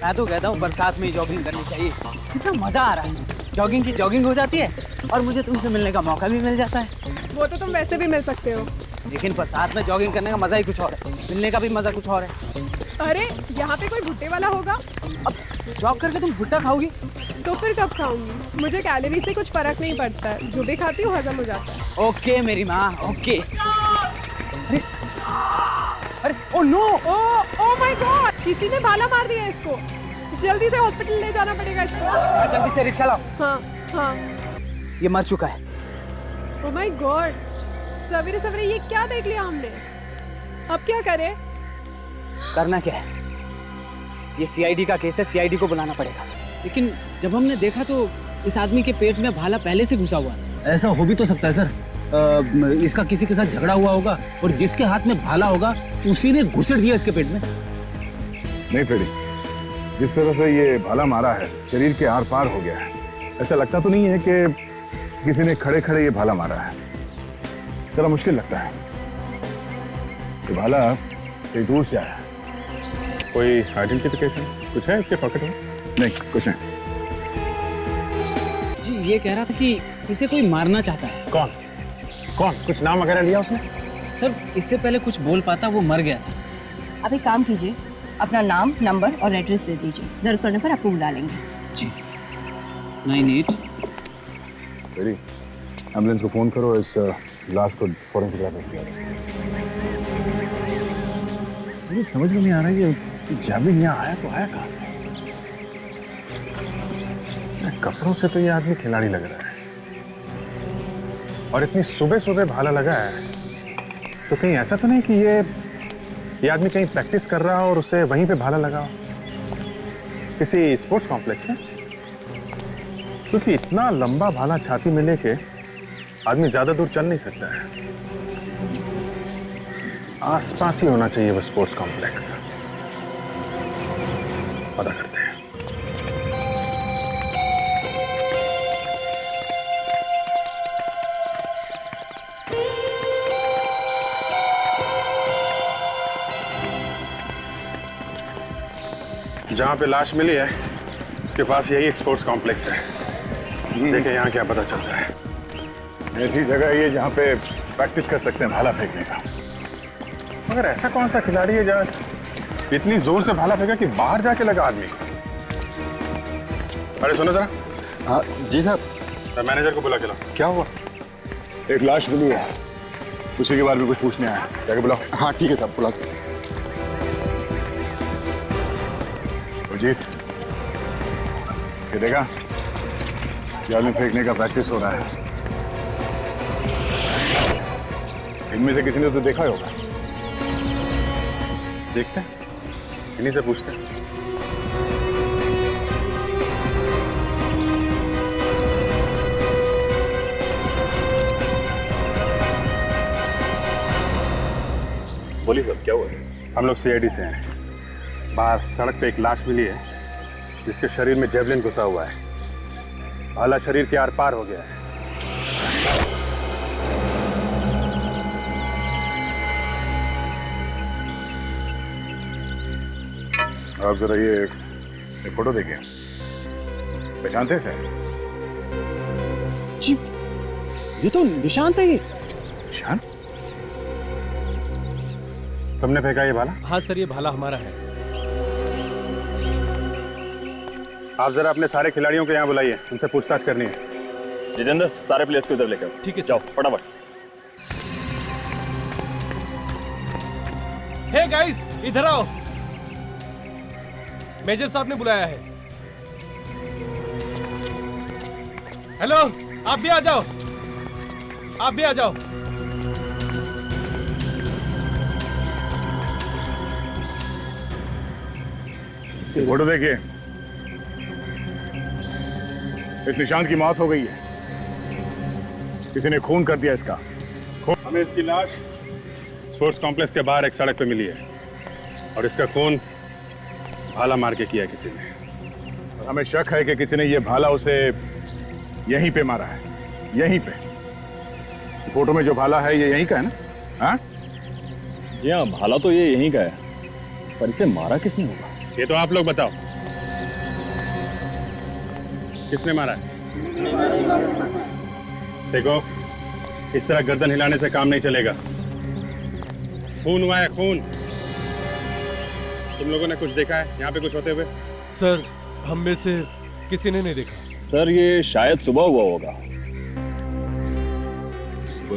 मैं तो कहता हूँ बरसात में जॉगिंग करनी चाहिए, कितना मजा आ रहा है। जॉगिंग की जॉगिंग हो जाती है और मुझे तुमसे मिलने का मौका भी मिल जाता है। वो तो तुम वैसे भी मिल सकते हो। लेकिन बरसात में जॉगिंग करने का मजा ही कुछ और है, मिलने का भी मजा कुछ और है। अरे यहाँ पे कोई भुट्टे वाला होगा? अब जॉग करके तुम भुट्टा खाओगी? तो फिर कब खाऊंगी? मुझे कैलोरी से कुछ फर्क नहीं पड़ता है, जो भी खाती हूँ हजम हो जाता है। ओके मेरी माँ, ओके। अरे अरे oh no, oh my god, किसी ने भाला मार दिया इसको। जल्दी से हॉस्पिटल ले जाना पड़ेगा इसको। जल्दी से रिक्शा लाओ। हाँ हाँ। ये मर चुका है। ओ माय गॉड, सवेरे सवेरे ये क्या देख लिया हमने। अब क्या करें? करना क्या है, ये सीआईडी का केस है, सीआईडी को बुलाना पड़ेगा। लेकिन जब हमने देखा तो इस आदमी के पेट में भाला पहले से घुसा हुआ है। ऐसा हो भी तो सकता है सर, इसका किसी के साथ झगड़ा हुआ होगा और जिसके हाथ में भाला होगा उसी ने घुसेड़ दिया इसके पेट में। नहीं फ्रेडी, जिस तरह से ये भाला मारा है शरीर के आर पार हो गया है। ऐसा लगता तो नहीं है कि किसी ने खड़े खड़े ये भाला मारा है, जरा मुश्किल लगता है। ये भाला कहीं दूर से आया है। कोई आइडेंटिफिकेशन कुछ है इसके पॉकेट में? नहीं, कुछ नहीं। जी ये कह रहा था कि इसे कोई मारना चाहता है। कौन कौन? कुछ नाम वगैरह लिया उसने? सर इससे पहले कुछ बोल पाता, वो मर गया था। अब एक काम कीजिए, अपना नाम, नंबर और एड्रेस दे दीजिए, जरूरत पड़ने पर आपको बुला लेंगे। जी 98। फ्रेडी, एम्बुलेंस को फोन करो, इस लाश को फॉरेंसिक लैब में भेजो। मुझे समझ में नहीं आ रहा है ये जैवलिन यहाँ आया तो आया कहाँ से? कपड़ों से तो ये आदमी खिलाड़ी लग रहा है, और इतनी सुबह सुबह भाला लगा है, तो कहीं ऐसा तो नहीं कि ये आदमी कहीं प्रैक्टिस कर रहा हो और उसे वहीं पे भाला लगा हो, किसी स्पोर्ट्स कॉम्प्लेक्स में? क्योंकि इतना लंबा भाला छाती में लेके आदमी ज्यादा दूर चल नहीं सकता है। आसपास ही होना चाहिए वो स्पोर्ट्स कॉम्प्लेक्स। पता करते हैं। जहां पे लाश मिली है उसके पास यही एक स्पोर्ट्स कॉम्प्लेक्स है। देखें यहाँ क्या पता चलता है। ऐसी जगह है ये जहाँ पे प्रैक्टिस कर सकते हैं भाला फेंकने का। मगर ऐसा कौन सा खिलाड़ी है जहाँ इतनी जोर से भाला फेंका कि बाहर जाके लगा आदमी को? अरे सुनो जरा। हाँ जी साहब। मैनेजर को बुला के लाओ। क्या हुआ? एक लाश मिली है, उसी के बारे में कुछ पूछने आया, जाके बुलाओ। हाँ ठीक है साहब, बुला। अजीत, ये देखा, जाल फेंकने का प्रैक्टिस हो रहा है। इनमें से किसी ने तो देखा ही होगा। देखते हैं, इन्हीं से पूछते हैं। बोलिए साहब, क्या हुआ? हम लोग सीआईडी से हैं। बाहर सड़क पे एक लाश मिली है जिसके शरीर में जेवलिन घुसा हुआ है। भाला शरीर के आर पार हो गया है। आप जरा ये फोटो देखिए, पहचानते हैं सर? जी ये तो निशांत है। ये निशान? तुमने फेंका ये भाला? हाँ सर, ये भाला हमारा है। आप जरा अपने सारे खिलाड़ियों को यहाँ बुलाइए, उनसे पूछताछ करनी है। जितेंद्र, सारे प्लेयर्स को इधर लेकर आओ। ठीक है जाओ फटाफट। हे गाइस, इधर आओ, मेजर साहब ने बुलाया है। हेलो, आप भी आ जाओ, आप भी आ जाओ। फोटो देखिए, इस निशांत की मौत हो गई है। किसी ने खून कर दिया इसका। हमें इसकी लाश स्पोर्ट्स कॉम्प्लेक्स के बाहर एक सड़क पे मिली है और इसका खून भाला मार के किया किसी ने। हमें शक है कि किसी ने ये भाला उसे यहीं पे मारा है, यहीं पे। फोटो में जो भाला है ये यहीं का है ना? हाँ जी हाँ, भाला तो ये यहीं का है, पर इसे मारा किसने होगा? ये तो आप लोग बताओ। किसने मारा है? देखो, इस तरह गर्दन हिलाने से काम नहीं चलेगा। खून हुआ है, खून। तुम लोगों ने कुछ देखा है यहाँ पे कुछ होते हुए? सर, हम में से किसी ने नहीं देखा। सर ये शायद सुबह हुआ होगा,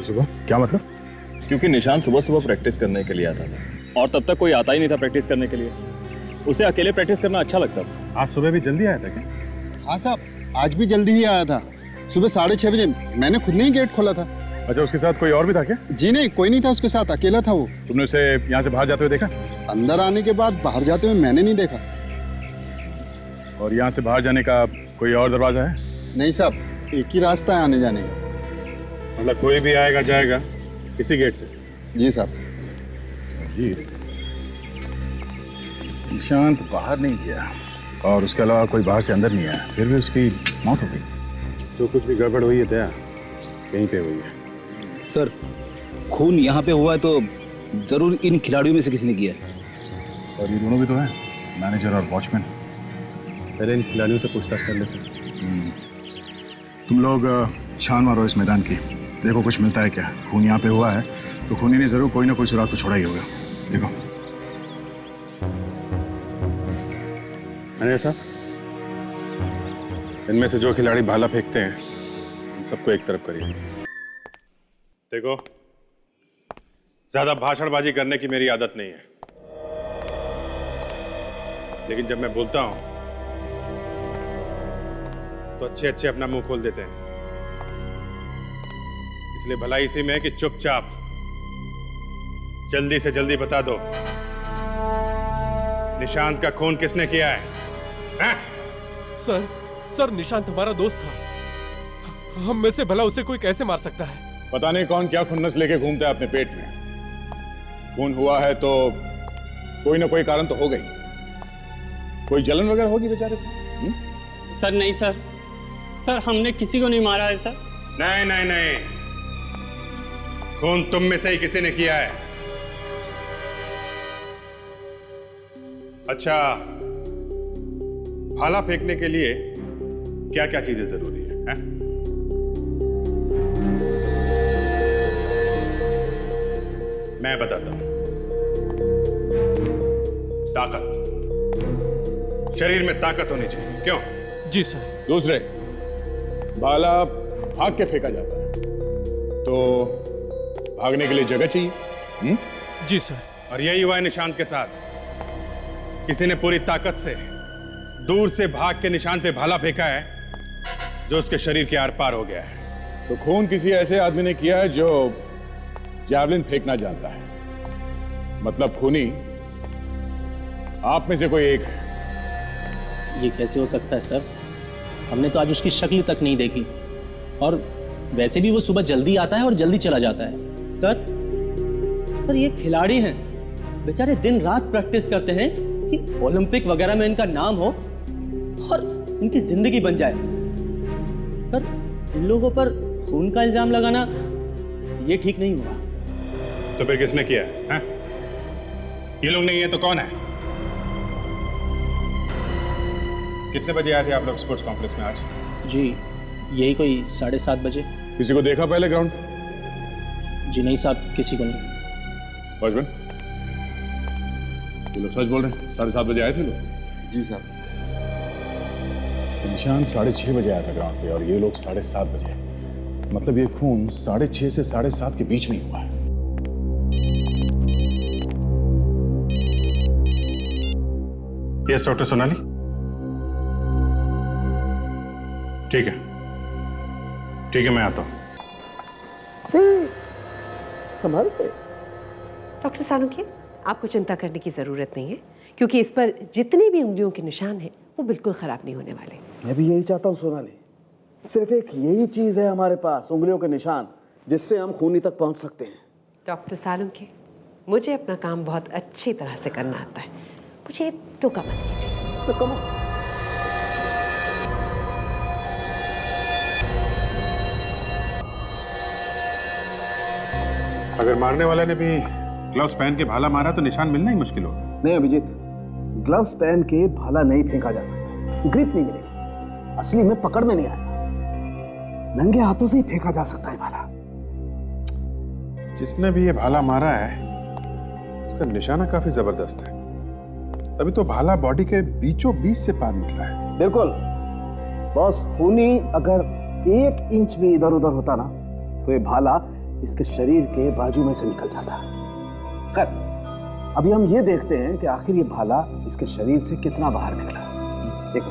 सुबह? क्या मतलब? क्योंकि निशान सुबह सुबह प्रैक्टिस करने के लिए आता था और तब तक कोई आता ही नहीं था प्रैक्टिस करने के लिए। उसे अकेले प्रैक्टिस करना अच्छा लगता था। आज सुबह भी जल्दी आया था क्या? हाँ साहब, आज भी जल्दी ही आया था। सुबह 6:30 बजे मैंने खुद ने ही गेट खोला था। अच्छा, उसके साथ कोई और भी था क्या? जी नहीं, कोई नहीं था उसके साथ, अकेला था वो। तुमने उसे यहाँ से बाहर जाते हुए देखा? अंदर आने के बाद बाहर जाते हुए मैंने नहीं देखा। और यहाँ से बाहर जाने का कोई और दरवाजा है? नहीं साहब, एक ही रास्ता है आने जाने का। मतलब कोई भी आएगा जाएगा इसी गेट से? जी साहब। जी, निशांत बाहर नहीं गया और उसके अलावा कोई बाहर से अंदर नहीं आया, फिर भी उसकी मौत हो गई। जो कुछ भी गड़बड़ हुई है दया कहीं पे हुई है। सर, खून यहाँ पे हुआ है तो जरूर इन खिलाड़ियों में से किसी ने किया है। और ये दोनों भी तो हैं, मैनेजर और वॉचमैन। पहले इन खिलाड़ियों से पूछताछ कर लेते हैं। तुम लोग छान मारो इस मैदान की, देखो कुछ मिलता है क्या। खून यहाँ पे हुआ है तो खूनी ने जरूर कोई ना कोई सुराग तो छोड़ा ही होगा। देखो। मैनेजर साहब, इनमें से जो खिलाड़ी भाला फेंकते हैं उन सबको एक तरफ करिए। देखो, ज्यादा भाषणबाजी करने की मेरी आदत नहीं है, लेकिन जब मैं बोलता हूं तो अच्छे अच्छे अपना मुंह खोल देते हैं। इसलिए भलाई इसी में है कि चुपचाप जल्दी से जल्दी बता दो, निशांत का खून किसने किया है? हैं? सर, निशांत हमारा दोस्त था। हम में से भला उसे कोई कैसे मार सकता है? पता नहीं कौन क्या खुन्नस लेके घूमता है अपने पेट में। खून हुआ है तो कोई ना कोई कारण तो हो गई, कोई जलन वगैरह होगी बेचारे से। सर नहीं सर, हमने किसी को नहीं मारा है सर। नहीं नहीं नहीं, खून तुम में से ही किसी ने किया है। अच्छा, भाला फेंकने के लिए क्या क्या चीजें जरूरी है, हैं? मैं बताता हूं। ताकत, शरीर में ताकत होनी चाहिए। क्यों? जी सर। दूसरे, भाला भाग के फेंका जाता है तो भागने के लिए जगह चाहिए। जी सर। और यही हुआ है निशांत के साथ। किसी ने पूरी ताकत से दूर से भाग के निशांत पे भाला फेंका है जो उसके शरीर के आर पार हो गया है। तो खून किसी ऐसे आदमी ने किया है जो जैवलिन फेंकना जानता है। मतलब खूनी आप में से कोई एक है। ये कैसे हो सकता है सर? हमने तो आज उसकी शक्ल तक नहीं देखी, और वैसे भी वो सुबह जल्दी आता है और जल्दी चला जाता है। सर ये खिलाड़ी हैं, बेचारे दिन रात प्रैक्टिस करते हैं कि ओलंपिक वगैरह में इनका नाम हो और इनकी जिंदगी बन जाए। सर, इन लोगों पर खून का इल्जाम लगाना ये ठीक नहीं होगा। तो फिर किसने किया है? ये लोग नहीं है तो कौन है? कितने बजे आए थे आप लोग स्पोर्ट्स कॉम्प्लेक्स में आज? जी यही कोई 7:30 बजे। किसी को देखा पहले ग्राउंड? जी नहीं साहब, किसी को नहीं। वॉचमैन, ये लोग सच बोल रहे हैं? 7:30 बजे आए थे लोग? जी साहब। निशान 6:30 बजे आया था ग्राउंड पे और ये लोग 7:30 बजे। मतलब ये खून 6:30 से 7:30 के बीच में ही हुआ है। Yes doctor Sonali. ठीक है मैं आता हूं। डॉक्टर सालुंखे, आपको चिंता करने की ज़रूरत नहीं है, क्योंकि इस पर जितने भी उंगलियों के निशान हैं वो बिल्कुल ख़राब नहीं होने वाले। मैं भी यही चाहता हूँ सोनाली। सिर्फ एक यही चीज़ है हमारे पास, उंगलियों के निशान, जिससे हम खूनी तक पहुँच सकते हैं। डॉक्टर सालुंखे, मुझे अपना काम बहुत अच्छी तरह से करना आता है, मुझे टोका मत कीजिए। तो कम अगर मारने वाले ने भी ग्लव्स पहन के भाला मारा तो निशान मिलना ही मुश्किल होगा। नहीं अभिजीत, ग्लव्स पहन के भाला नहीं फेंका जा सकता, ग्रिप नहीं मिलेगी। असली में पकड़ में नहीं आएगा। नंगे हाथों से ही फेंका जा सकता है भाला। जिसने भी ये भाला मारा है उसका निशाना काफी जबरदस्त है। तभी तो भाला बॉडी के बीचों बीच से पार निकला है। बिल्कुल बॉस, खूनी अगर 1 इंच भी इधर उधर होता ना तो ये भाला इसके शरीर के बाजू में से निकल जाता। खैर, अभी हम ये देखते हैं कि आखिर ये भाला इसके शरीर से कितना बाहर निकला। देखो,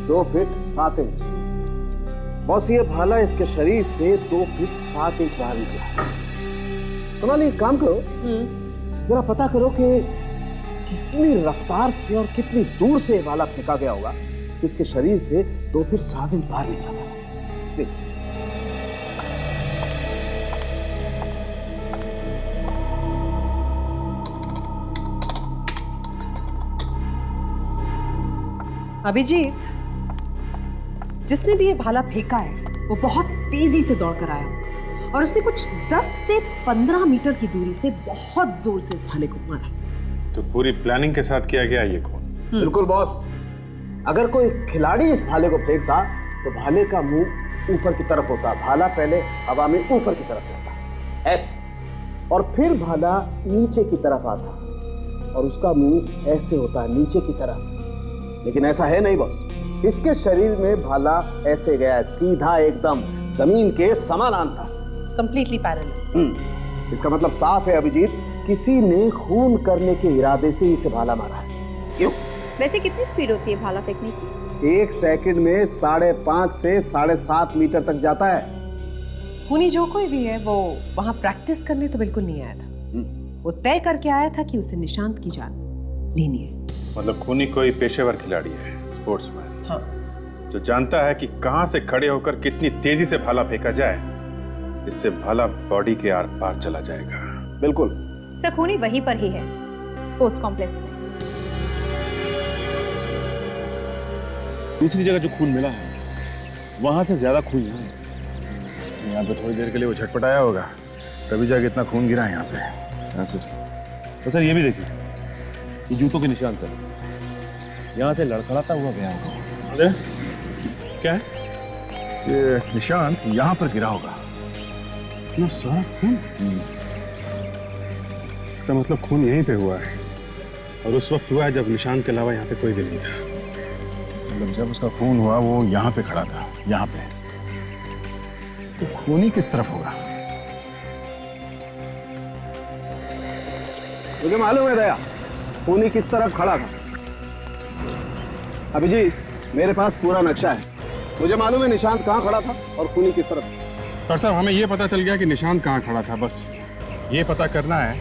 दो फीट 7 इंच। बॉस, ये भाला इसके शरीर से 2 फीट 7 इंच बाहर निकला। सोनाली, एक काम करो, जरा पता करो कि कितनी रफ्तार से और कितनी दूर से भाला फेंका गया होगा, इसके शरीर से 2 फीट 7 इंच बाहर निकला था। देखिए, अभिजीत, जिसने भी ये भाला फेंका है वो बहुत तेजी से दौड़ कर आया होगा और उसने कुछ 10 से 15 मीटर की दूरी से बहुत जोर से इस भाले को मारा। तो पूरी प्लानिंग के साथ किया गया ये खून। बिल्कुल बॉस, अगर कोई खिलाड़ी इस भाले को फेंकता तो भाले का मुंह ऊपर की तरफ होता, भाला पहले हवा में ऊपर की तरफ जाता ऐसे, और फिर भाला नीचे की तरफ आता और उसका मुंह ऐसे होता नीचे की तरफ। लेकिन ऐसा है नहीं बॉस, इसके शरीर में भाला ऐसे गया, सीधा एकदम जमीन के समानांतर, कंप्लीटली पैरेलल। इसका मतलब साफ है अभिजीत, किसी ने खून करने के इरादे से इसे भाला मारा है। क्यों? वैसे कितनी स्पीड होती है भाला फेंकने की? 1 सेकंड में 5.5 से 7.5 मीटर तक जाता है। खूनी जो कोई भी है वो वहां प्रैक्टिस करने तो बिल्कुल नहीं आया था। वो तय करके आया था कि उसे निशांत की जान लेनी है। मतलब खूनी कोई पेशेवर खिलाड़ी है, स्पोर्ट्समैन। हाँ। जो जानता है कि कहां से खड़े होकर कितनी तेजी से भाला फेंका जाए, इससे भाला बॉडी के आर पार चला जाएगा। बिल्कुल। सर, खूनी वहीं पर ही है, स्पोर्ट्स कॉम्प्लेक्स में। दूसरी जगह जो खून मिला है वहां से ज्यादा खून यहाँ है। यहाँ पे थोड़ी देर के लिए वो झटपटाया होगा, तभी जाके इतना खून गिरा है यहाँ पे। हाँ सर। तो सर ये भी देखिए, ये जूतों के निशान सर, यहाँ से लड़खड़ाता हुआ गया होगा। अरे क्या है? ये निशांत यहाँ पर गिरा होगा। इतना सारा खून? इसका मतलब खून यहीं पे हुआ है, और उस वक्त हुआ है जब निशांत के अलावा यहाँ पे कोई भी नहीं था। मतलब जब उसका खून हुआ वो यहाँ पे खड़ा था, यहाँ पे। तो खूनी किस तरफ होगा? मुझे मालूम है दया, खूनी किस तरफ खड़ा था। अभिजीत, मेरे पास पूरा नक्शा है, मुझे मालूम है निशांत कहाँ खड़ा था और खूनी किस तरफ से। डॉक्टर साहब, हमें ये पता चल गया कि निशांत कहाँ खड़ा था, बस ये पता करना है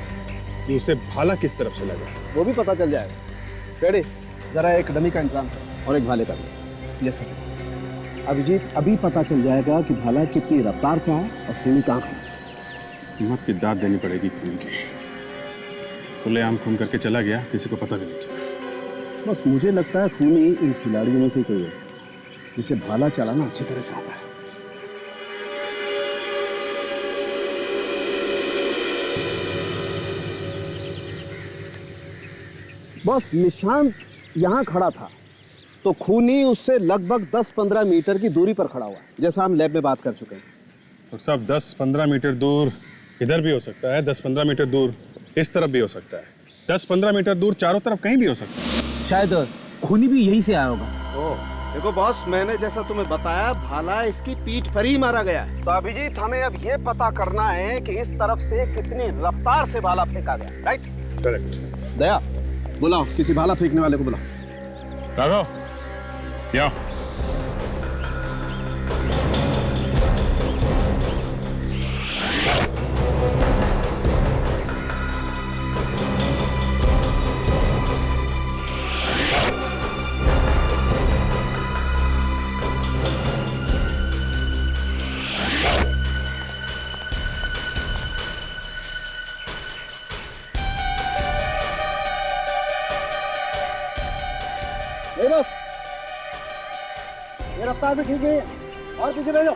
कि उसे भाला किस तरफ से लगा। वो भी पता चल जाएगा। पेड़े, जरा एक डमी का इंसान और एक भाले का भी। Yes sir. अभिजीत, अभी पता चल जाएगा कि भाला कितनी रफ्तार से आया और खूनी कहाँ खड़ा। हिम्मत की दाद देनी पड़ेगी खून की। खुलेआम खून करके चला गया, किसी को पता भी नहीं चला। बस मुझे लगता है खूनी इन खिलाड़ियों में से कोई है जिसे भाला चलाना अच्छी तरह से आता है। बस निशांत यहाँ खड़ा था तो खूनी उससे लगभग 10-15 मीटर की दूरी पर खड़ा हुआ, जैसा हम लैब में बात कर चुके हैं। तो सब 10-15 मीटर दूर इधर भी हो सकता है, 10-15 मीटर दूर इस तरफ भी हो सकता है, 10-15 मीटर दूर चारों तरफ कहीं भी हो सकता है। शायद खूनी भी यहीं से आया होगा। देखो बॉस, मैंने जैसा तुम्हें बताया, भाला इसकी पीठ पर ही मारा गया है। तो अभिजीत, हमें अब ये पता करना है कि इस तरफ से कितनी रफ्तार से भाला फेंका गया। राइट? करेक्ट। दया, बुलाओ किसी भाला फेंकने वाले को बुलाओ। राघव, या बस, ये रफ्तार भी ठीक है और पीछे रह जाओ।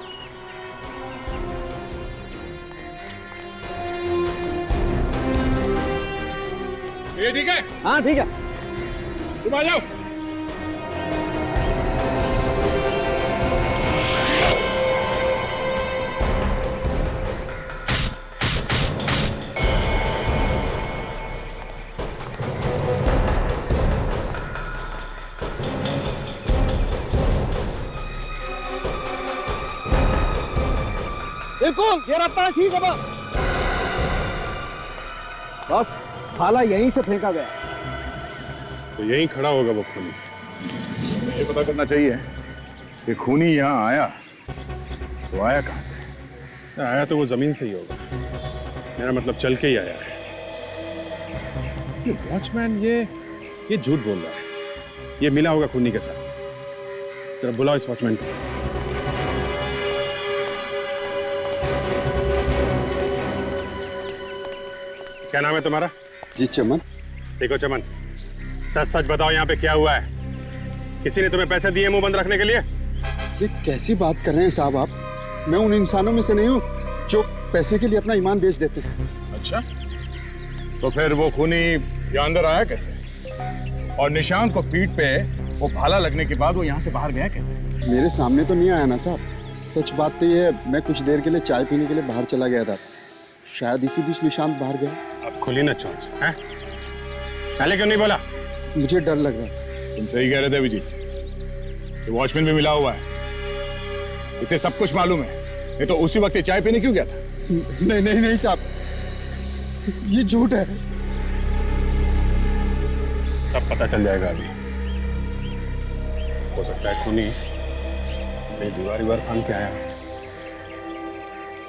ये ठीक है? हाँ ठीक है। तुम आ जाओ। बिल्कुल ये रास्ता ठीक है बस भाला यहीं से फेंका गया। तो यहीं खड़ा होगा वो खूनी। ये पता करना चाहिए कि खूनी यहाँ आया तो आया कहाँ से? आया तो वो जमीन से ही होगा। मेरा मतलब चल के ही आया है। ये वॉचमैन ये झूठ बोल रहा है। ये मिला होगा खूनी के साथ। जरा बुलाओ इस वॉचमैन को। क्या नाम है तुम्हारा? जी चमन। देखो चमन, सच सच बताओ यहाँ पे क्या हुआ है? किसी ने तुम्हें पैसे दिए मुंह बंद रखने के लिए? ये कैसी बात कर रहे हैं साहब आप? मैं उन इंसानों में से नहीं हूँ जो पैसे के लिए अपना ईमान बेच देते हैं। अच्छा, तो फिर वो खूनी यहाँ अंदर आया कैसे? और निशांत को पीठ पे वो भाला लगने के बाद वो यहाँ से बाहर गया कैसे? मेरे सामने तो नहीं आया ना साहब। सच बात तो ये है, मैं कुछ देर के लिए चाय पीने के लिए बाहर चला गया था। शायद इसी बीच निशांत बाहर गया। अब खुली ना चोंच, हैं? पहले क्यों नहीं बोला? मुझे डर लग रहा था। तुम सही कह रहे थे अभिजीत। ये वॉचमैन भी मिला हुआ है, इसे सब कुछ मालूम है। ये तो उसी वक्त ये चाय पीने क्यों गया था? नहीं नहीं नहीं साहब, ये झूठ है। सब पता चल जाएगा अभी। हो सकता है खूनी कहीं दीवार फांद के आया।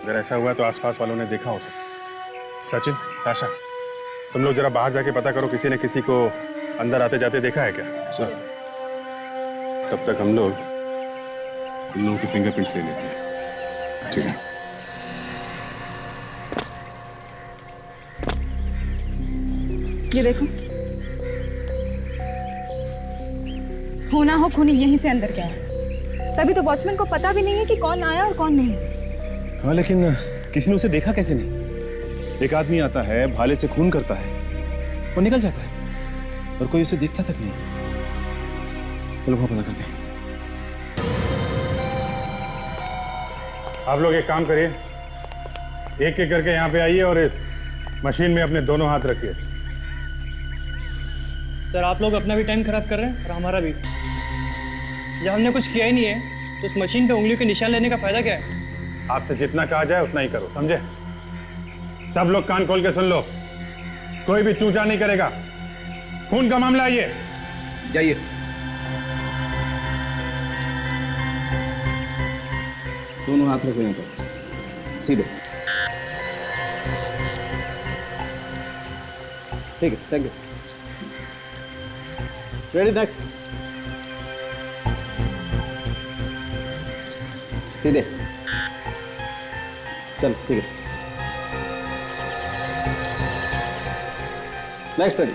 अगर ऐसा हुआ तो आसपास वालों ने देखा हो सकता। सचिन, ताशा, तुम लोग जरा बाहर जाके पता करो किसी ने किसी को अंदर आते जाते देखा है क्या? सर, तब तक हम लोग इन लोगों की फिंगरप्रिंट्स ले लेते हैं। ठीक है। ये देखो, होना हो खूनी यहीं से अंदर गया है। तभी तो वॉचमैन को पता भी नहीं है कि कौन आया और कौन नहीं। हाँ, लेकिन किसी ने उसे देखा कैसे नहीं? एक आदमी आता है, भाले से खून करता है और निकल जाता है, और कोई उसे देखता तक नहीं। चलो वहां पता करते हैं। आप लोग एक काम करिए, एक एक करके यहाँ पे आइए और इस मशीन में अपने दोनों हाथ रखिए। सर, आप लोग अपना भी टाइम खराब कर रहे हैं और हमारा भी। जब हमने कुछ किया ही नहीं है तो उस मशीन पे उंगलियों के निशान लेने का फायदा क्या है? आपसे जितना कहा जाए उतना ही करो, समझे? सब लोग कान खोल के सुन लो, कोई भी चूचा नहीं करेगा। खून का मामला है ये। जाइए। दोनों हाथ रखो यहाँ पर, सीधे। ठीक है, थैंक यू। Ready, next. सीधे। चल ठीक है। Next ready.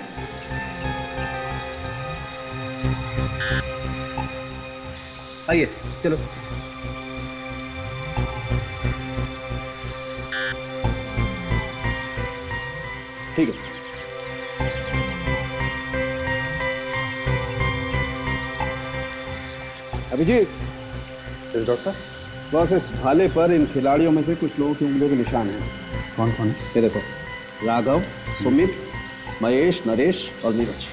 आइए, चलो। ठीक है। अभिजीत। डॉक्टर, बस इस भाले पर इन खिलाड़ियों में से कुछ लोगों की उंगलियों के निशान हैं। कौन कौन? ये देखो, राघव, सुमित, महेश, नरेश और नीरज।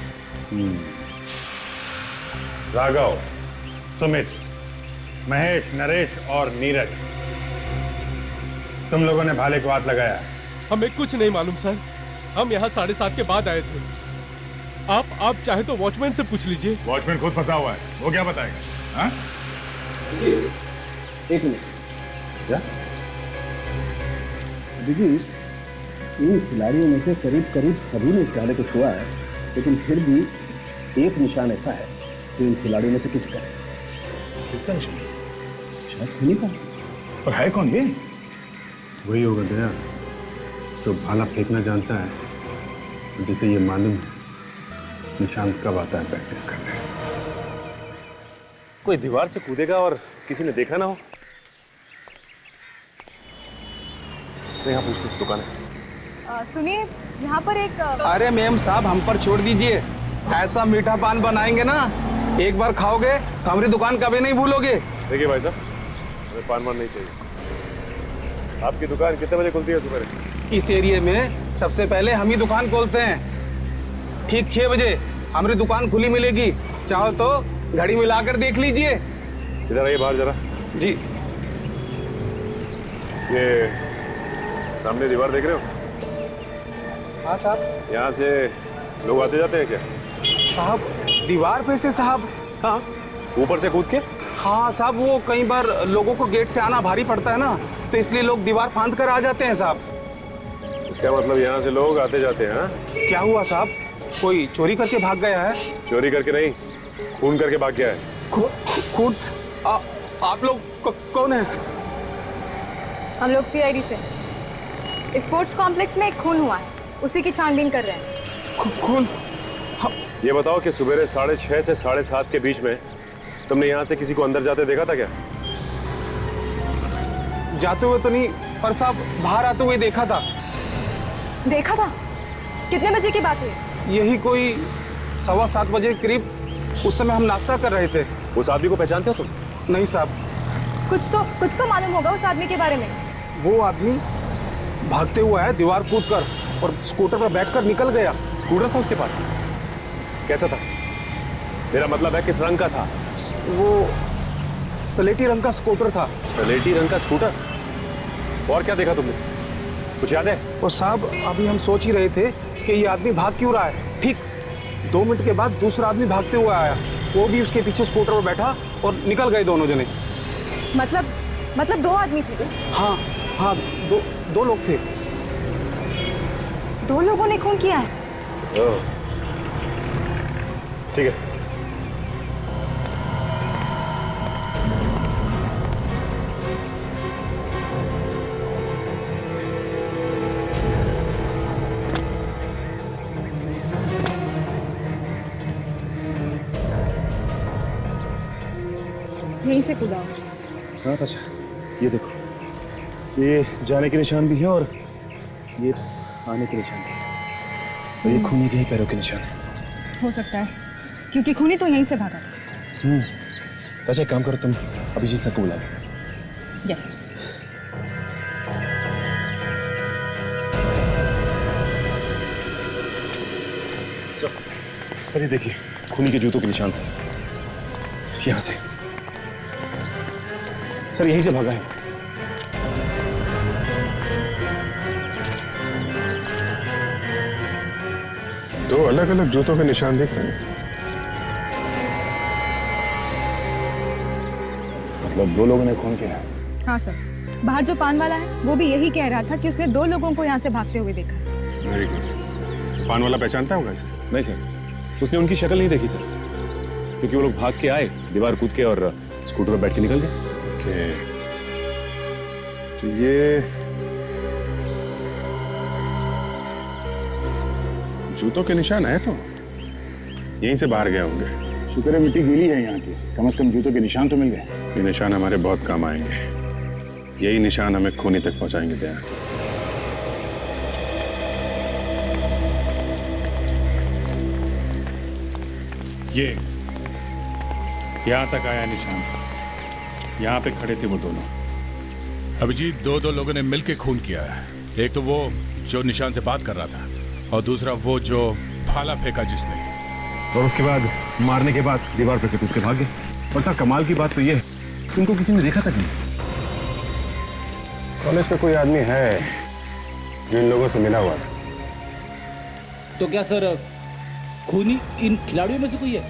राघव, सुमित, महेश, नरेश और नीरज, तुम लोगों ने भाले को हाथ लगाया? हमें कुछ नहीं मालूम सर, हम यहाँ 7:30 के बाद आए थे। आप चाहे तो वॉचमैन से पूछ लीजिए। वॉचमैन खुद फंसा हुआ है, वो क्या बताएगा? हाँ? एक मिनट। क्या? दीदी, इन खिलाड़ियों में से करीब करीब सभी ने इस भाले को छुआ है, लेकिन फिर भी एक निशान ऐसा है जो इन खिलाड़ियों में से किसी का है। किसका निशान? शायद खूनी का। और है कौन ये? वही होगा दया, जो भाला फेंकना जानता है, जिसे ये मालूम है निशांत कब आता है प्रैक्टिस करने। कोई दीवार से कूदेगा और किसी ने देखा ना हो? तो यहाँ पूछते दुकान है। सुनिए, यहाँ पर एक अरे मैम साहब, हम पर छोड़ दीजिए। ऐसा मीठा पान बनाएंगे ना, एक बार खाओगे तो हमारी दुकान कभी नहीं भूलोगे। देखिए भाई साहब, हमें पान वान नहीं चाहिए। आपकी दुकान कितने बजे खुलती है सुबह? इस एरिया में सबसे पहले हम ही दुकान खोलते हैं। ठीक 6 बजे हमारी दुकान खुली मिलेगी। चाहो तो घड़ी मिलाकर देख लीजिए। इधर आइए बाहर जरा। जी। ये सामने दीवार देख रहे हो? हाँ साहब। यहाँ से लोग आते जाते हैं क्या? साहब दीवार पे से साहब? हाँ, ऊपर से कूद के? हाँ साहब, वो कई बार लोगों को गेट से आना भारी पड़ता है ना, तो इसलिए लोग दीवार फांद कर आ जाते हैं साहब। इसका मतलब यहाँ से लोग आते जाते हैं? हाँ? क्या हुआ साहब, कोई चोरी करके भाग गया है? चोरी करके नहीं, खून करके भाग गया है। खून? आप लोग कौन है? हम लोग CID से। स्पोर्ट्स कॉम्प्लेक्स में एक खून हुआ है, उसी की छानबीन कर रहे हैं। खून? ये बताओ कि सुबह 6:30 से 7:30 के बीच में तुमने यहाँ से किसी को अंदर जाते देखा था क्या? जाते हुए तो नहीं, पर साहब बाहर आते हुए देखा था। देखा था? कितने बजे की बात है? यही कोई 7:15 बजे के करीब। उस समय हम नाश्ता कर रहे थे। उस आदमी को पहचानते हो तुम? नहीं साहब। कुछ तो मालूम होगा उस आदमी के बारे में। वो आदमी भागते हुआ है दीवार कूदकर, और स्कूटर पर बैठकर निकल गया। स्कूटर था उसके पास? कैसा था? मेरा मतलब है किस रंग का था? वो स्लेटी रंग का स्कूटर था। स्लेटी रंग का स्कूटर? और क्या देखा तुमने, कुछ याद है? और साहब अभी हम सोच ही रहे थे कि ये आदमी भाग क्यों रहा है। ठीक 2 मिनट के बाद दूसरा आदमी भागते हुए आया, वो भी उसके पीछे स्कूटर पर बैठा और निकल गए दोनों जने। मतलब 2 आदमी थे? हाँ, दो लोग थे। 2 लोगों ने खून किया है? ठीक है। यहीं से कूदा? हाँ अच्छा, ये देखो, ये जाने के निशान भी है और ये आने के निशान भी है, और ये खूनी के ही पैरों के निशान है। हो सकता है, क्योंकि खूनी तो यहीं से भागा था। अच्छा एक काम करो, तुम अभिजीत सर को बुला लो। यस। सर ये देखिए, खूनी के जूतों के निशान से, यहाँ से। सर यहीं से भागा है। दो अलग अलग जूतों के निशान दिख रहे हैं। मतलब 2 लोगों ने खून किया है? हाँ सर, बाहर जो पान वाला है वो भी यही कह रहा था कि उसने 2 लोगों को यहाँ से भागते हुए देखा। Very good. पान वाला पहचानता होगा इसे? नहीं सर, उसने उनकी शक्ल नहीं देखी सर, क्योंकि वो लोग भाग के आए, दीवार कूद के और स्कूटर पर बैठ के निकल गए। ओके, तो ये जूतों के निशान है तो यहीं से बाहर गए होंगे। शुक्र है मिट्टी गीली है यहाँ की, कम से कम जूतों के निशान तो मिल गए। ये निशान हमारे बहुत काम आएंगे। यही निशान हमें खूनी तक पहुंचाएंगे। दया, ये यहाँ तक आया निशान, यहाँ पे खड़े थे वो दोनों। अभिजीत, 2 लोगों ने मिलकर खून किया है। एक तो वो जो निशान से बात कर रहा था, और दूसरा वो जो भाला फेंका जिसने। और उसके बाद मारने के बाद दीवार पर से कूद के भाग गए। और सर कमाल की बात तो ये है कि उनको किसी ने देखा तक नहीं। कॉलेज में कोई आदमी है जो इन लोगों से मिला हुआ था? तो क्या सर खूनी इन खिलाड़ियों में से कोई है?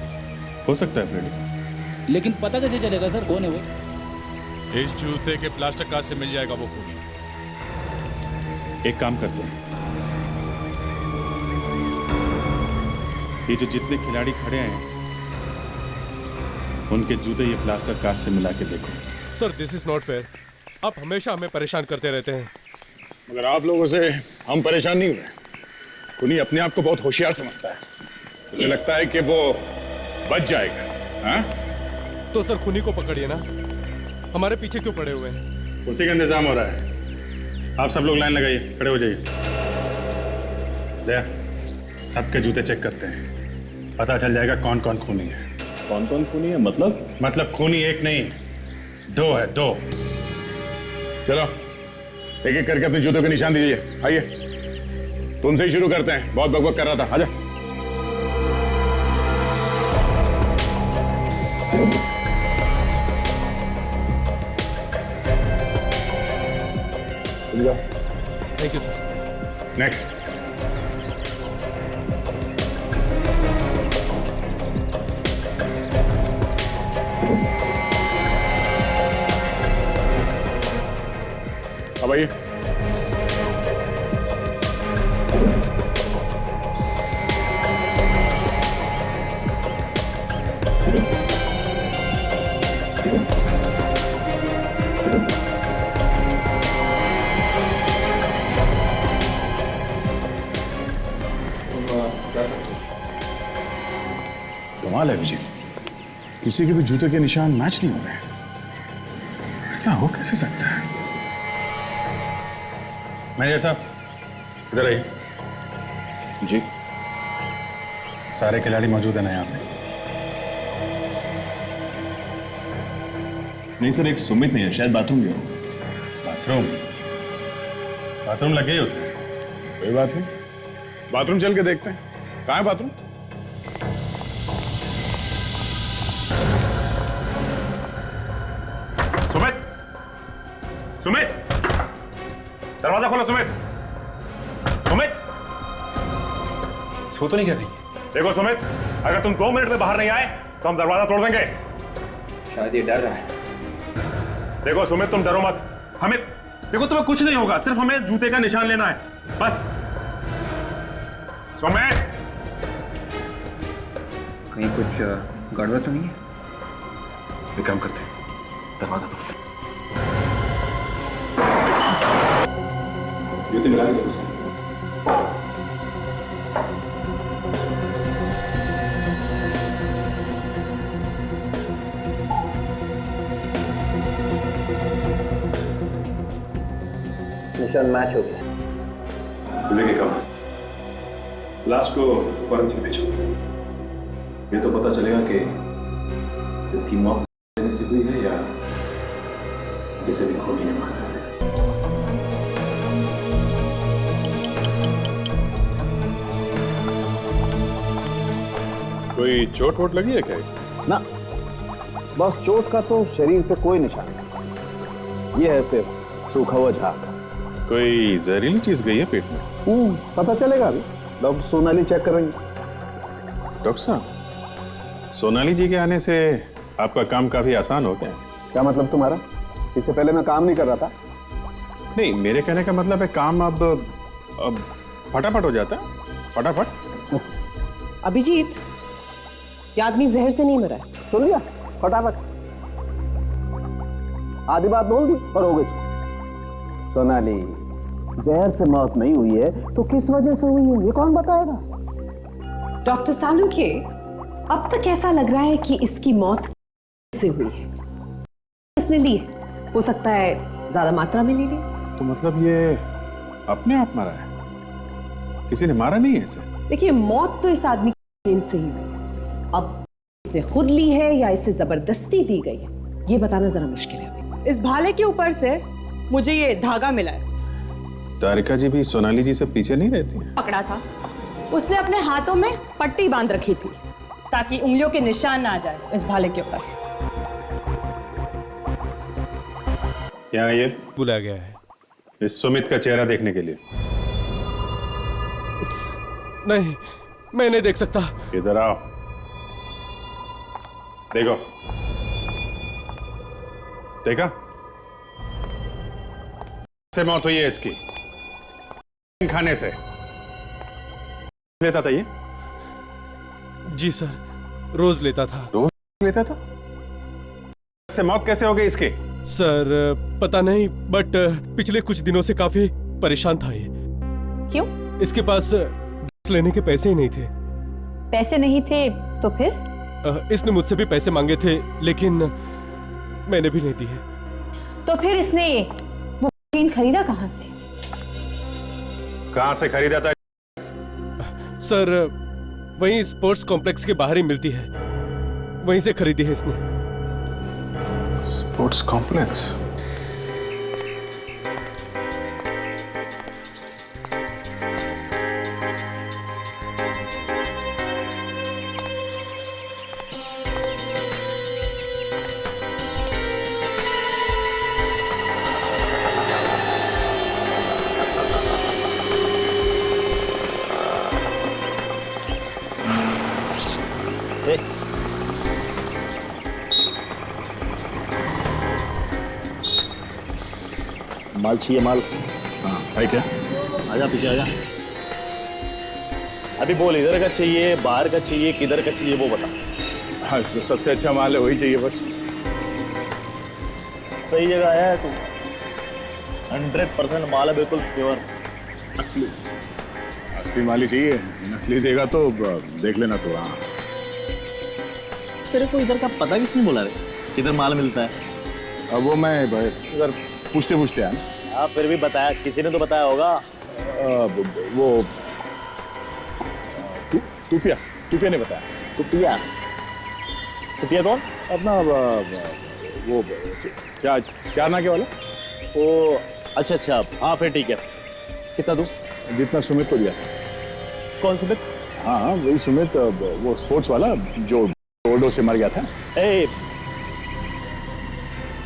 हो सकता है फ्रेडी, लेकिन पता कैसे चलेगा सर कौन है वो? इस जूते के प्लास्टिक कार्ड से मिल जाएगा वो खूनी। एक काम करते हैं, ये जो जितने खिलाड़ी खड़े हैं उनके जूते ये प्लास्टर कार्ड से मिला के देखो। Sir this is not fair, आप हमेशा हमें परेशान करते रहते हैं। मगर आप लोगों से हम परेशान नहीं हुए। खूनी अपने आप को बहुत होशियार समझता है, उसे लगता है कि वो बच जाएगा। हाँ? तो सर खूनी को पकड़िए ना, हमारे पीछे क्यों पड़े हुए हैं? उसी का इंतजाम हो रहा है। आप सब लोग लाइन लगाइए, खड़े हो जाइए। ले, सबके जूते चेक करते हैं, पता चल जाएगा कौन कौन खूनी है। कौन कौन खूनी है मतलब खूनी एक नहीं, दो है, दो। चलो एक एक करके अपने जूतों के निशान दीजिए। आइए, तुमसे ही शुरू करते हैं, बहुत बकबक कर रहा था। आजा। Thank you sir. नेक्स्ट। अब आइए। कमाल है अभिजीत, किसी के भी जूते के निशान मैच नहीं हो रहे। ऐसा हो कैसे सकता है? मैनेजर साहब, इधर आइए। जी। सारे खिलाड़ी मौजूद हैं ना यहाँ पे? नहीं सर, एक सुमित नहीं है, शायद बाथरूम गया हो। बाथरूम? बाथरूम लग गई उसे? कोई बात नहीं, बाथरूम चल के देखते हैं। कहाँ है बाथरूम? सुमित, सुमित, दरवाजा खोलो। सुमित, सुमित, सो तो नहीं कर रही? देखो सुमित, अगर तुम 2 मिनट में बाहर नहीं आए तो हम दरवाजा तोड़ देंगे। शायद ये डर रहा है। देखो सुमित, तुम डरो मत। हमें देखो, तुम्हें कुछ नहीं होगा, सिर्फ हमें जूते का निशान लेना है, बस। सुमित, कहीं कुछ गड़बड़ तो नहीं है? एक काम करते हैं, दरवाजा तोड़। जूते मिला के दो उसे। निशान मैच हो गया। विवेक काम, लाश को फॉरेंसिक भेजो। ये तो पता चलेगा कि इसकी मौत देने से हुई है या इसे भी खूनी ने मारा है। कोई चोट वोट लगी है क्या इसे? ना, बस चोट का तो शरीर पे कोई निशान नहीं, ये है सिर्फ सूखा हुआ झाग। कोई जहरीली चीज गई है पेट में? पता चलेगा अभी, डॉक्टर सोनाली चेक करेंगे। डॉक्टर साहब, सोनाली जी के आने से आपका काम काफी आसान हो गया। क्या मतलब तुम्हारा? इससे पहले मैं काम नहीं कर रहा था? नहीं, मेरे कहने का मतलब है काम अब फटाफट हो जाता है, फटाफट। अभिजीत, ये आदमी जहर से नहीं मरा है। सुन लिया? फटाफट आधी बात बोल दी और हो गई। सोनाली, जहर से मौत नहीं हुई है तो किस वजह से हुई है ये कौन बताएगा? डॉक्टर सालुंखे, अब तक ऐसा लग रहा है कि इसकी मौत से हुई है। इसने ली है, हो सकता है ज्यादा मात्रा में ले ली। तो मतलब ये अपने आप मरा है, किसी ने मारा नहीं है इसे? देखिए, मौत तो इस आदमी की से ही हुई। अब इसने खुद ली है या इसे जबरदस्ती दी गई है, ये बताना जरा मुश्किल है। इस भाले के ऊपर से मुझे ये धागा मिला है। तारिका जी भी सोनाली जी से पीछे नहीं रहती हैं? पकड़ा था, उसने अपने हाथों में पट्टी बांध रखी थी ताकि उंगलियों के निशान ना आ जाए इस भाले के ऊपर। यहाँ ये बुलाया गया है इस सुमित का चेहरा देखने के लिए। नहीं, मैं नहीं देख सकता। इधर आओ, देखो। देखा? से मौत हुई है इसकी, खाने से। लेता था ये? जी सर, रोज लेता था। रोज लेता था? से मौत कैसे हो गई इसकी? सर पता नहीं, बट पिछले कुछ दिनों से काफी परेशान था ये। क्यों? इसके पास लेने के पैसे ही नहीं थे। पैसे नहीं थे तो फिर? इसने मुझसे भी पैसे मांगे थे, लेकिन मैंने भी नहीं दिए। तो फिर इसने वो मशीन खरीदा कहाँ से? कहां से खरीदा था? सर वहीं स्पोर्ट्स कॉम्प्लेक्स के बाहर ही मिलती है, वहीं से खरीदी है इसने। Sports complex? माल चाहिए माल। हाँ है क्या? आजा पीछे आजा। अभी बोल, इधर का चाहिए, बाहर का चाहिए, किधर का चाहिए वो बता। हाँ जो सबसे अच्छा माल है वही चाहिए बस। सही जगह आया है तू। 100% माल है, बिल्कुल प्योर असली। असली माल ही चाहिए, नकली देगा तो देख लेना तू। हाँ तेरे को इधर का पता किसने बोला रे, किधर माल मिलता है? अब वो मैं इधर पूछते पूछते आया ना। हाँ फिर भी बताया, किसी ने तो बताया होगा। वो टूपिया ने बताया। टूपिया कौन? अपना वो चार नाके वाला। ओ अच्छा, हाँ फिर ठीक है। कितना दूं? जितना सुमित को दिया। कौन सुमित? हाँ वही सुमित, वो स्पोर्ट्स वाला जो ओवरडोज से मर गया था। ए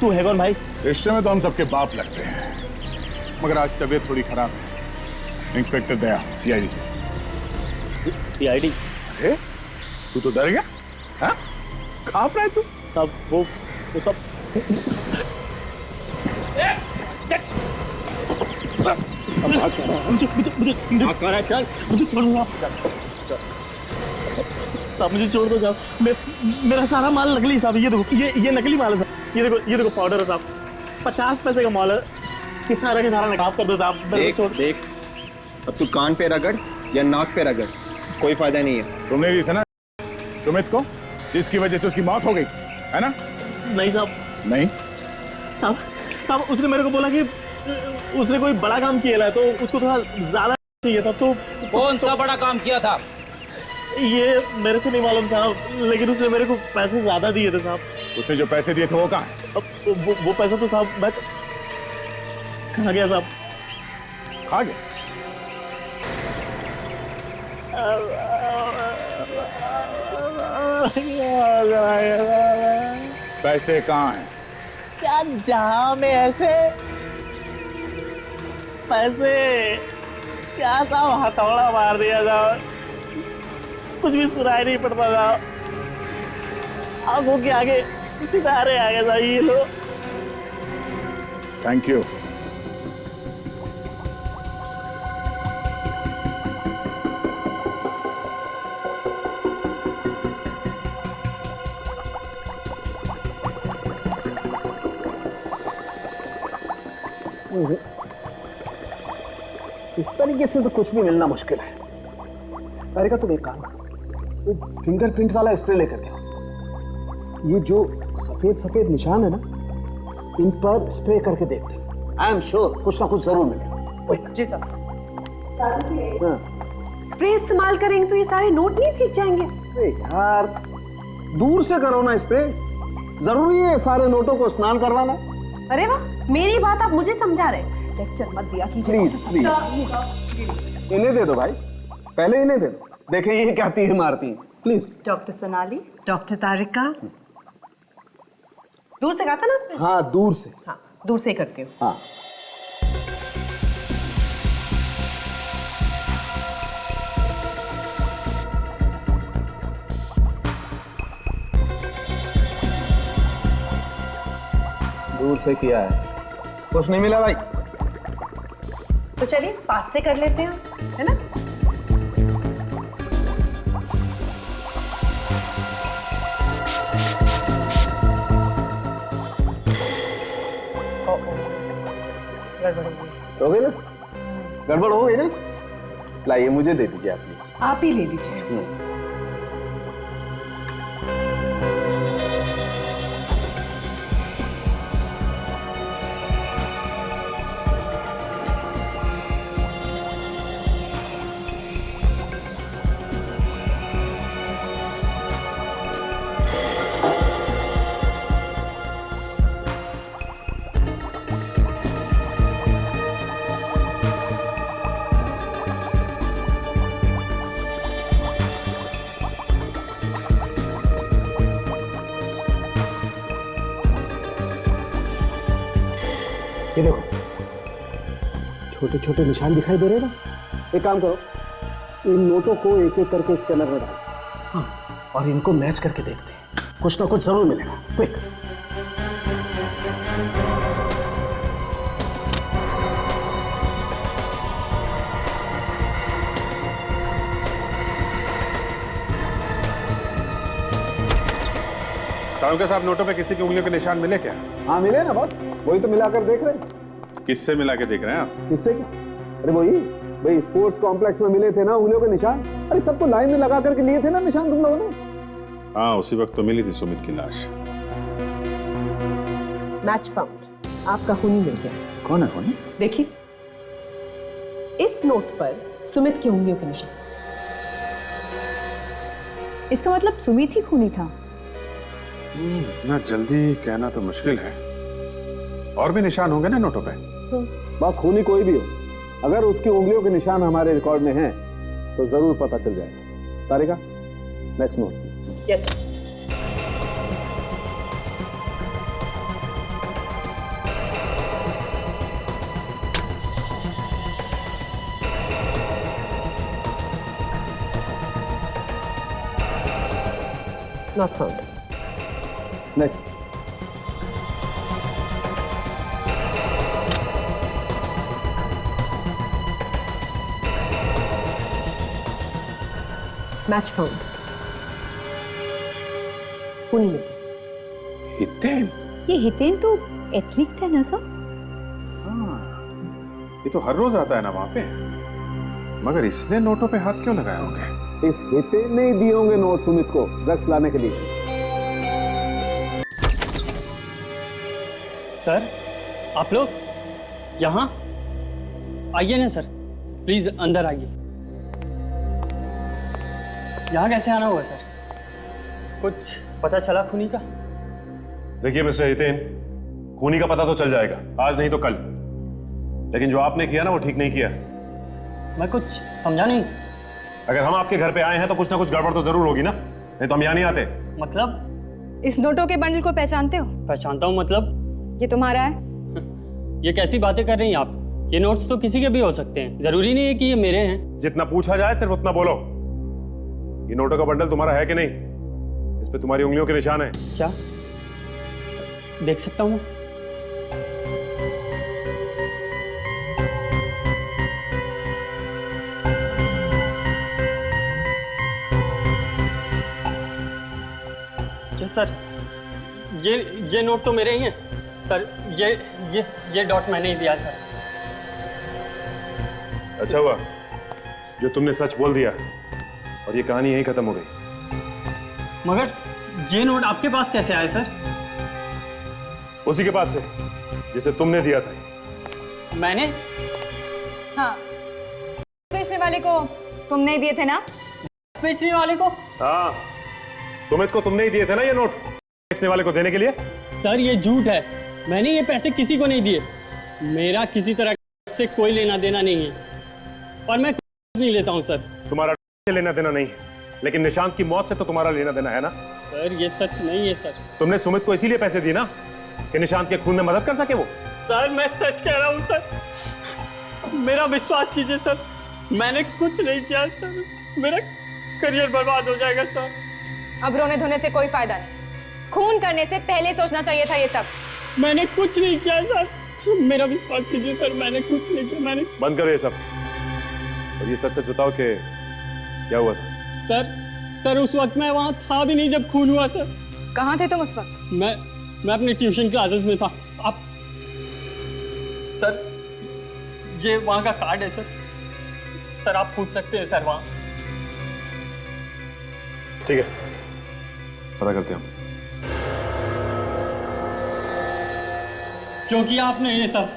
तू है कौन भाई? रिश्ते में तो हम सबके बाप लगते हैं, मगर आज तबीयत थोड़ी खराब है। इंस्पेक्टर दया, सीआईडी से। सीआईडी? अरे तू तो डर गया? हाँ कहाँ पर है तू? सब वो सब मुझे छोड़ दो साहब। मेरा सारा माल नकली साहब। ये देखो, ये नकली माल है साहब। ये देखो पाउडर है साहब, 50 पैसे का माल है। कि सारा के सारा नकाब कर दो साहब। देख अब तू कान पे रगड़ या नाक पे रगड़, कोई फायदा नहीं है। तुमने दी था ना सुमित को, जिसकी वजह से उसकी मौत हो गई है ना? नहीं साहब। नहीं साहब उसने मेरे को बोला कि उसने कोई बड़ा काम किया है, तो उसको थोड़ा ज्यादा चाहिए था। तो कौन सा बड़ा काम किया था? ये मेरे को नहीं मालूम साहब, लेकिन उसने मेरे को पैसे ज्यादा दिए थे साहब। उसने जो पैसे दिए थे वो कहाँ है? वो पैसा तो साहब मैं खा गया साहब। खा गया? पैसे कहाँ हैं? क्या जहां में ऐसे पैसे? क्या साहब हथौड़ा मार दिया साहब, कुछ भी सुनाई नहीं पड़ता साहब। आंखों के आगे सितारे आ गए साहब। ये लो। Thank you. इस तरीके से तो कुछ भी मिलना मुश्किल है। अरे का तुम एक काम करो, वो फिंगरप्रिंट वाला स्प्रे लेकर के आओ। ये जो सफेद निशान है ना, इन पर स्प्रे करके देखते हैं। आई एम श्योर कुछ ना कुछ जरूर मिलेगा। जी सर। स्प्रे इस्तेमाल करेंगे तो ये सारे नोट नहीं फेंक जाएंगे? अरे यार दूर से करो ना स्प्रे, जरूरी है सारे नोटों को स्नान करवाना? अरे वाह, मेरी बात आप मुझे समझा रहे। लेक्चर मत दिया कीजिए। प्लीज इन्हें दे दो भाई, पहले इन्हें दे दो, देखें ये क्या तीर मारती हैं। प्लीज। डॉक्टर सोनाली, डॉक्टर तारिका। दूर से कहा था ना आपने? हाँ दूर से। हाँ दूर से ही करती हूँ। हाँ दूर से किया है, कुछ नहीं मिला भाई। तो चलिए पास से कर लेते हैं, है ना? हो गई ना? गड़बड़ हो गई ना? लाइए मुझे दे दीजिए आप प्लीज। आप ही ले लीजिए। ये देखो, छोटे छोटे निशान दिखाई दे रहे हैं ना। एक काम करो, इन नोटों को एक एक करके स्कैनर में डालो। हाँ, और इनको मैच करके देखते हैं, कुछ ना कुछ जरूर मिलेगा। क्विक। साहब के साहब, नोटों पे किसी की उंगलियों के निशान मिले क्या? हाँ मिले ना बहुत, वही तो मिलाकर देख रहे हैं। किससे मिला के देख रहे हैं आप? किससे क्या? अरे वही भाई, स्पोर्ट्स कॉम्प्लेक्स में मिले थे ना उंगलियों के निशान। अरे सबको लाइन में लगा करके लिए थे ना निशान तुम लोगों ने। हाँ, उसी वक्त तो मिली थी सुमित की लाश। मैच फाउंड, आपका खूनी मिल गया। कौन है खूनी? देखिए, इस नोट पर सुमित की उंगलियों के निशान। इसका मतलब सुमित ही खूनी था। इतना जल्दी कहना तो मुश्किल है। और भी निशान होंगे ना नोटों पे? बस खूनी कोई भी हो, अगर उसकी उंगलियों के निशान हमारे रिकॉर्ड में हैं, तो जरूर पता चल जाएगा। Tarika, next note. Yes sir. Not found. Next. Match found. खूनी मिल गया। हितेन? ये हितेन तो एथलीट था ना सर? हाँ, ये तो हर रोज आता है ना वहां पे। मगर इसने नोटों पे हाथ क्यों लगाए होंगे? इस हितेन ने ही दिए होंगे नोट सुमित को ड्रग्स लाने के लिए। सर, आप लोग यहाँ आइए ना सर, प्लीज अंदर आइए। यहाँ कैसे आना हुआ सर? कुछ पता चला खूनी का? देखिए मिस्टर हितेन, खूनी का पता तो चल जाएगा, आज नहीं तो कल। लेकिन जो आपने किया ना वो ठीक नहीं किया। मैं कुछ समझा नहीं। अगर हम आपके घर पे आए हैं तो कुछ ना कुछ गड़बड़ तो जरूर होगी ना, नहीं तो हम यहाँ नहीं आते। मतलब? इस नोटों के बंडल को पहचानते हो? पहचानता हूँ मतलब? ये तुम्हारा है? ये कैसी बातें कर रही हैं आप? ये नोट्स तो किसी के भी हो सकते हैं, जरूरी नहीं है कि ये मेरे हैं। जितना पूछा जाए सिर्फ उतना बोलो। ये नोटों का बंडल तुम्हारा है कि नहीं? इस पे तुम्हारी उंगलियों के निशान है। क्या देख सकता हूँ मैं? सर, ये नोट तो मेरे ही हैं सर। ये डॉट मैंने ही दिया सर। अच्छा हुआ जो तुमने सच बोल दिया और ये कहानी यहीं खत्म हो गई। मगर ये नोट आपके पास कैसे आए सर? उसी के पास से जिसे तुमने दिया था। मैंने? हाँ, बेचने वाले को तुमने ही दिए थे ना? बेचने वाले को? हाँ, सुमित को तुमने ही दिए थे ना ये नोट बेचने वाले को देने के लिए। सर ये झूठ है, मैंने ये पैसे किसी को नहीं दिए। मेरा किसी तरह से कोई लेना देना नहीं है और मैं कुछ नहीं लेता हूँ सर। तुम्हारा लेना देना नहीं है, लेकिन निशांत की मौत से तो तुम्हारा लेना देना है ना। सर ये सच नहीं है सर। तुमने सुमित को इसीलिए पैसे दिए ना कि निशांत के खून में मदद कर सके वो। सर मैं सच कह रहा हूँ सर, मेरा विश्वास कीजिए सर, मैंने कुछ नहीं किया सर। मेरा करियर बर्बाद हो जाएगा सर। अब रोने धोने से कोई फायदा नहीं, खून करने से पहले सोचना चाहिए था ये सब। मैंने कुछ नहीं किया सर, मेरा विश्वास कीजिए सर, मैंने कुछ नहीं किया। मैंने बंद करो ये सब और ये सच सच बताओ कि क्या हुआ था। सर उस वक्त मैं वहां था भी नहीं जब खून हुआ सर। कहाँ थे तुम उस वक्त? मैं अपने ट्यूशन क्लासेस में था। आप सर ये वहां का कार्ड है सर आप पूछ सकते हैं सर वहां। ठीक है, पता करते हैं हम। क्यों किया आपने ये सब?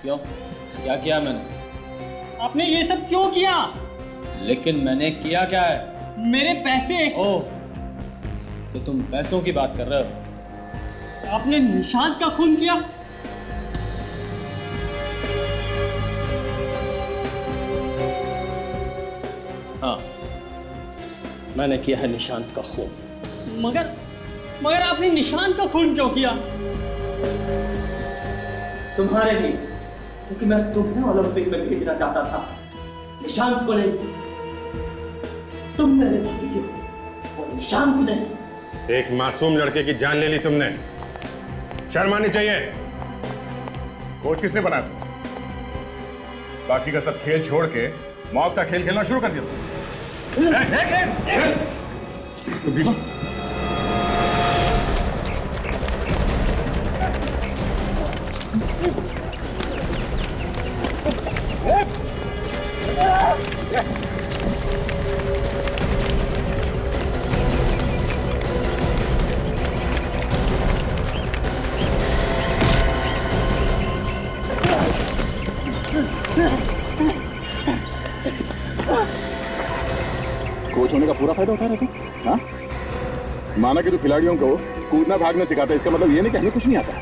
क्यों? क्या किया मैंने? आपने ये सब क्यों किया? लेकिन मैंने किया क्या है? मेरे पैसे। ओह, तो तुम पैसों की बात कर रहे हो? आपने निशांत का खून किया? हाँ, मैंने किया है निशांत का खून। मगर आपने निशांत का खून क्यों किया? तुम्हारे लिए, क्योंकि मैं तुम्हें ओलंपिक में भेजना चाहता था, निशांत को नहीं। तुम मेरे भतीजे और निशांत ने। एक मासूम लड़के की जान ले ली तुमने, शर्म आनी चाहिए। कोच किसने बनाया? बाकी का सब खेल छोड़ के मौत का खेल खेलना शुरू कर दिया। कोच होने का पूरा फायदा उठा रहे थे। हाँ, माना कि तू खिलाड़ियों को कूदना भागना सिखाता है, इसका मतलब ये नहीं कि हमें कुछ नहीं आता।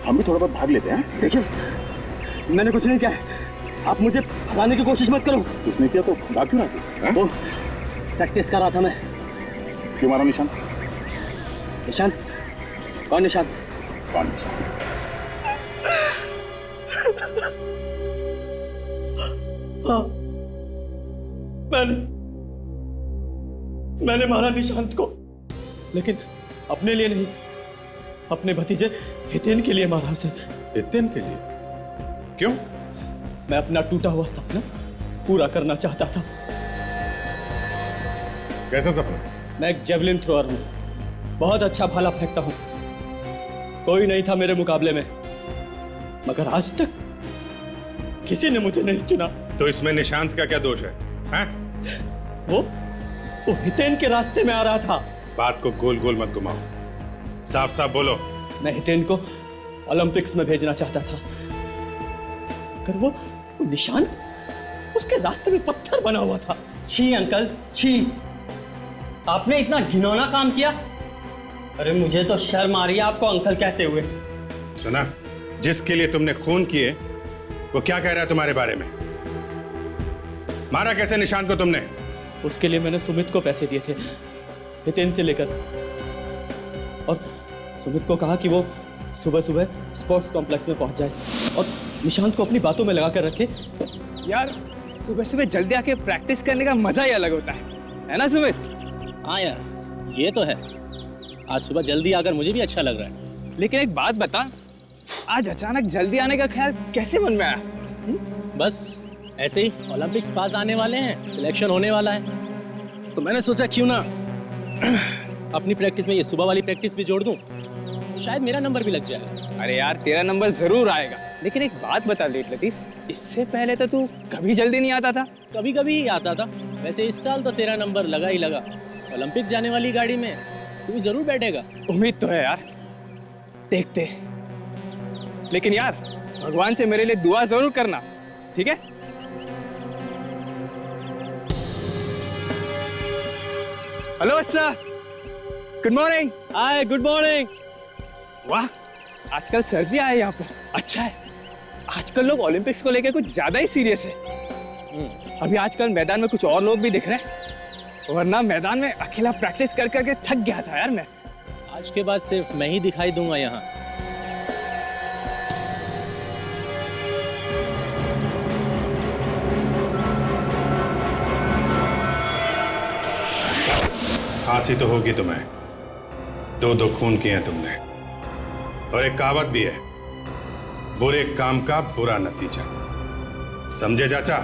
हम भी थोड़ा बहुत भाग लेते हैं। देखिए, मैंने कुछ नहीं किया, आप मुझे फंसाने की कोशिश मत करो। कुछ नहीं किया तो भाग क्यों रहा तू? प्रैक्टिस कर रहा था मैं। क्यों मारा निशान? निशान? कौन निशान? कौन निशान? हाँ, मैंने मारा निशांत को, लेकिन अपने लिए नहीं, अपने भतीजे हितेन के लिए मारा उसे। हितेन के लिए? क्यों? मैं अपना टूटा हुआ सपना पूरा करना चाहता था। कैसा सपना? मैं एक जेवलिन थ्रोअर हूं, बहुत अच्छा भाला फेंकता हूं। कोई नहीं था मेरे मुकाबले में, मगर आज तक किसी ने मुझे नहीं चुना। तो इसमें निशांत का क्या दोष है? हैं? वो हितेन के रास्ते में आ रहा था। बात को गोल गोल मत घुमाओ, साफ साफ बोलो। मैं हितेन को ओलंपिक्स में भेजना चाहता था, मगर वो निशांत उसके रास्ते में पत्थर बना हुआ था। छी अंकल, छी, आपने इतना घिनौना काम किया। अरे मुझे तो शर्म आ रही है आपको अंकल कहते हुए। सुना, जिसके लिए तुमने खून किए वो क्या कह रहा है तुम्हारे बारे में? मारा कैसे निशांत को तुमने? उसके लिए मैंने सुमित को पैसे दिए थे, हितेन से लेकर, और सुमित को कहा कि वो सुबह सुबह स्पोर्ट्स कॉम्प्लेक्स में पहुंच जाए और निशांत को अपनी बातों में लगा कर रखे। यार, सुबह सुबह जल्दी आके प्रैक्टिस करने का मजा ही अलग होता है ना सुमित? हाँ यार, ये तो है। आज सुबह जल्दी आकर मुझे भी अच्छा लग रहा है। लेकिन एक बात बता, आज अचानक जल्दी आने का ख्याल कैसे मन में आया? बस ऐसे ही, ओलंपिक्स पास आने वाले हैं, सिलेक्शन होने वाला है, तो मैंने सोचा क्यों ना अपनी प्रैक्टिस में ये सुबह वाली प्रैक्टिस भी जोड़ दूं, तो शायद मेरा नंबर भी लग जाए। अरे यार, तेरा नंबर जरूर आएगा, लेकिन एक बात बता लेट लतीफ, इससे पहले तो तू कभी जल्दी नहीं आता था। कभी कभी आता था, वैसे इस साल तो तेरा नंबर लगा ही लगा। ओलंपिक्स जाने वाली गाड़ी में तू भी जरूर बैठेगा। उम्मीद तो है यार, देखते। लेकिन यार, भगवान से मेरे लिए दुआ जरूर करना, ठीक है? Hello sir, good morning. Hi, good morning. वाह, आजकल सर भी आए यहाँ पर। अच्छा है, आजकल लोग ओलंपिक्स को लेकर कुछ ज्यादा ही सीरियस है। अभी आजकल मैदान में कुछ और लोग भी दिख रहे हैं, वरना मैदान में अकेला प्रैक्टिस कर करके थक गया था यार मैं। आज के बाद सिर्फ मैं ही दिखाई दूंगा यहाँ। फांसी तो होगी तुम्हें, दो दो खून किए हैं तुमने, और एक कहावत भी है, बुरे काम का बुरा नतीजा। समझे चाचा?